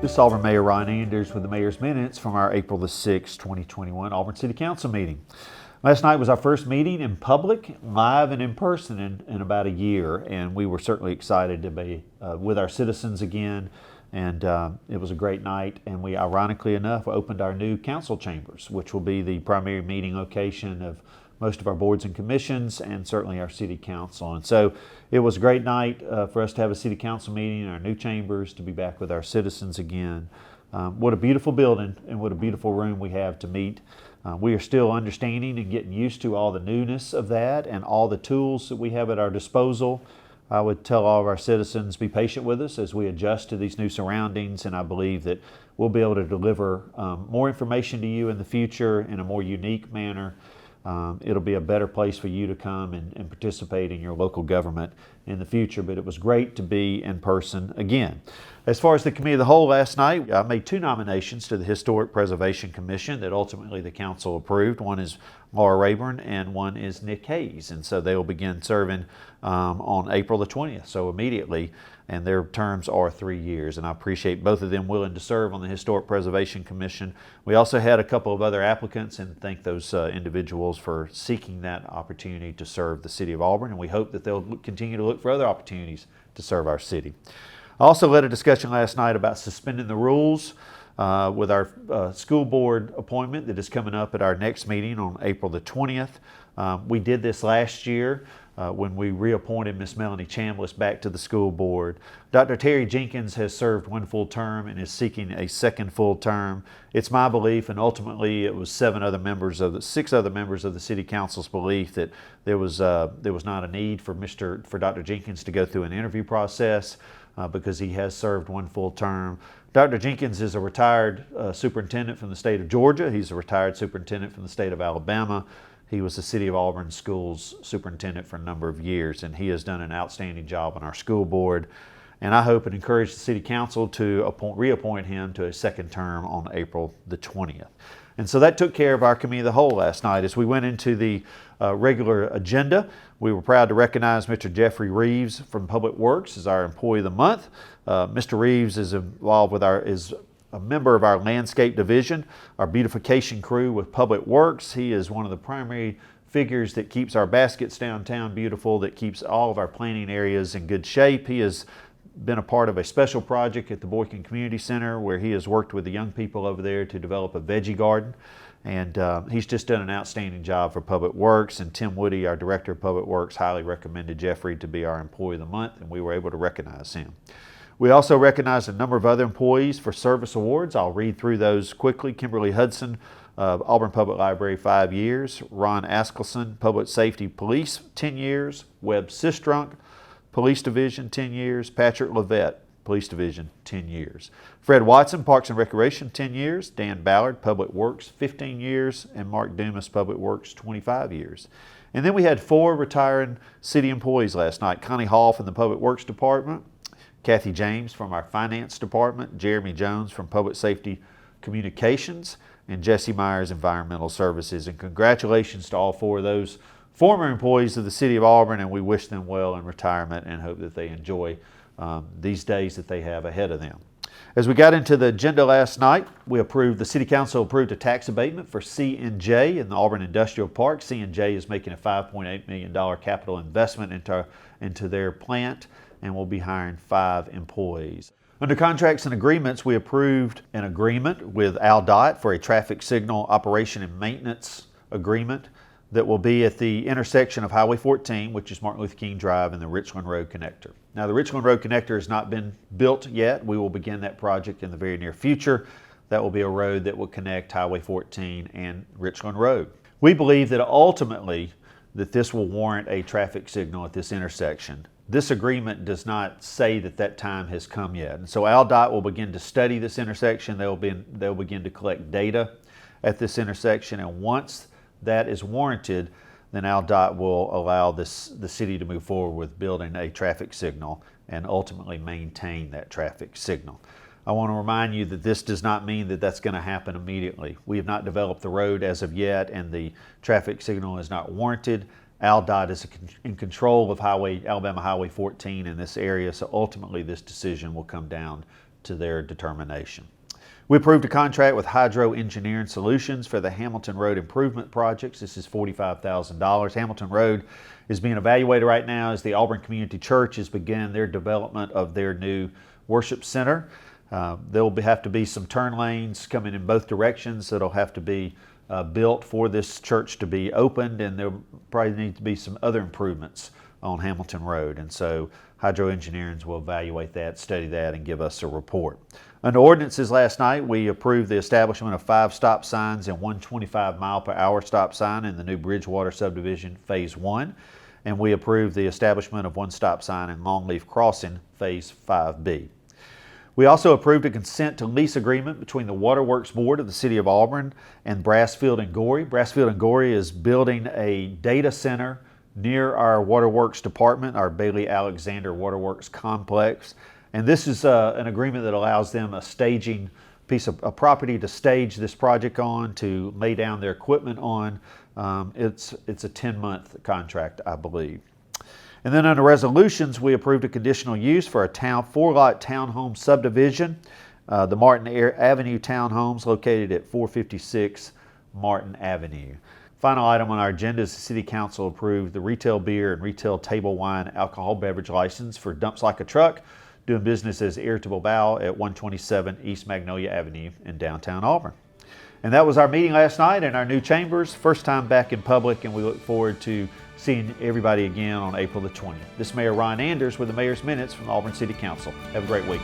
This is Auburn Mayor Ron Anders with the Mayor's Minutes from our April the 6th, 2021 Auburn City Council meeting. Last night was our first meeting in public, live and in person in about a year, and we were certainly excited to be with our citizens again. And it was a great night, and we, ironically enough, opened our new council chambers, which will be the primary meeting location of most of our boards and commissions, and certainly our city council. And so it was a great night for us to have a city council meeting in our new chambers, to be back with our citizens again. What a beautiful building and what a beautiful room we have to meet. We are still understanding and getting used to all the newness of that and all the tools that we have at our disposal. I would tell all of our citizens, be patient with us as we adjust to these new surroundings, and I believe that we'll be able to deliver more information to you in the future in a more unique manner. It'll be a better place for you to come and participate in your local government in the future, but it was great to be in person again. As far as the Committee of the Whole last night, I made two nominations to the Historic Preservation Commission that ultimately the Council approved. One is Laura Rayburn and one is Nick Hayes, and so they will begin serving on April the 20th, so immediately, and their terms are 3 years, and I appreciate both of them willing to serve on the Historic Preservation Commission. We also had a couple of other applicants and thank those individuals for seeking that opportunity to serve the City of Auburn, and we hope that they'll continue to look for other opportunities to serve our city. I also led a discussion last night about suspending the rules with our school board appointment that is coming up at our next meeting on April the 20th. We did this last year when we reappointed Miss Melanie Chambliss back to the school board. Dr. Terry Jenkins has served one full term and is seeking a second full term. It's my belief, and ultimately it was 6 other members of the City Council's belief, that there was not a need for Dr. Jenkins to go through an interview process because he has served one full term. Dr. Jenkins is a retired superintendent from the state of Georgia. He's a retired superintendent from the state of Alabama. He was the City of Auburn Schools superintendent for a number of years, and he has done an outstanding job on our school board. And I hope and encourage the City Council to reappoint him to a second term on April the 20th. And so that took care of our Committee of the Whole last night. As we went into the regular agenda, we were proud to recognize Mr. Jeffrey Reeves from Public Works as our Employee of the Month. Mr. Reeves is involved with is a member of our landscape division, our beautification crew with Public Works. He is one of the primary figures that keeps our baskets downtown beautiful, that keeps all of our planting areas in good shape. He has been a part of a special project at the Boykin Community Center where he has worked with the young people over there to develop a veggie garden. And he's just done an outstanding job for Public Works. And Tim Woody, our Director of Public Works, highly recommended Jeffrey to be our Employee of the Month, and we were able to recognize him. We also recognized a number of other employees for service awards. I'll read through those quickly. Kimberly Hudson, Auburn Public Library, 5 years. Ron Askelson, Public Safety Police, 10 years. Webb Sistrunk, Police Division, 10 years. Patrick Levette, Police Division, 10 years. Fred Watson, Parks and Recreation, 10 years. Dan Ballard, Public Works, 15 years. And Mark Dumas, Public Works, 25 years. And then we had 4 retiring city employees last night. Connie Hall from the Public Works Department, Kathy James from our Finance Department, Jeremy Jones from Public Safety Communications, and Jesse Myers, Environmental Services. And congratulations to all 4 of those former employees of the City of Auburn, and we wish them well in retirement and hope that they enjoy these days that they have ahead of them. As we got into the agenda last night, the City Council approved a tax abatement for C&J in the Auburn Industrial Park. C&J is making a $5.8 million capital investment into their plant, and we'll be hiring 5 employees. Under contracts and agreements, we approved an agreement with AlDOT for a traffic signal operation and maintenance agreement that will be at the intersection of Highway 14, which is Martin Luther King Drive, and the Richland Road Connector. Now, the Richland Road Connector has not been built yet. We will begin that project in the very near future. That will be a road that will connect Highway 14 and Richland Road. We believe that ultimately that this will warrant a traffic signal at this intersection. This agreement does not say that time has come yet. And so AlDOT will begin to study this intersection. They'll begin to collect data at this intersection. And once that is warranted, then AlDOT will allow the city to move forward with building a traffic signal and ultimately maintain that traffic signal. I want to remind you that this does not mean that that's going to happen immediately. We have not developed the road as of yet, and the traffic signal is not warranted. AlDOT is in control of Alabama Highway 14 in this area, so ultimately this decision will come down to their determination. We approved a contract with Hydro Engineering Solutions for the Hamilton Road improvement projects. This is $45,000. Hamilton Road is being evaluated right now as the Auburn Community Church is beginning their development of their new worship center. There will have to be some turn lanes coming in both directions that'll have to be built for this church to be opened, and there probably need to be some other improvements on Hamilton Road. And so Hydro Engineering will evaluate that, study that, and give us a report. Under ordinances last night, we approved the establishment of 5 stop signs and 125 mile per hour stop sign in the new Bridgewater subdivision Phase 1. And we approved the establishment of 1 stop sign in Longleaf Crossing Phase 5B. We also approved a consent to lease agreement between the Waterworks Board of the City of Auburn and Brassfield and Gorey. Brassfield and Gorey is building a data center near our Waterworks department, our Bailey Alexander Waterworks complex. And this is an agreement that allows them a staging piece of property to stage this project on, to lay down their equipment on. It's a 10-month contract, I believe. And then under resolutions, we approved a conditional use for a 4-lot townhome subdivision, the Martin Avenue Townhomes located at 456 Martin Avenue. Final item on our agenda is the City Council approved the retail beer and retail table wine alcohol beverage license for Dumps Like a Truck, doing business as Irritable Bowel at 127 East Magnolia Avenue in downtown Auburn. And that was our meeting last night in our new chambers. First time back in public, and we look forward to seeing everybody again on April the 20th. This is Mayor Ron Anders with the Mayor's Minutes from the Auburn City Council. Have a great week.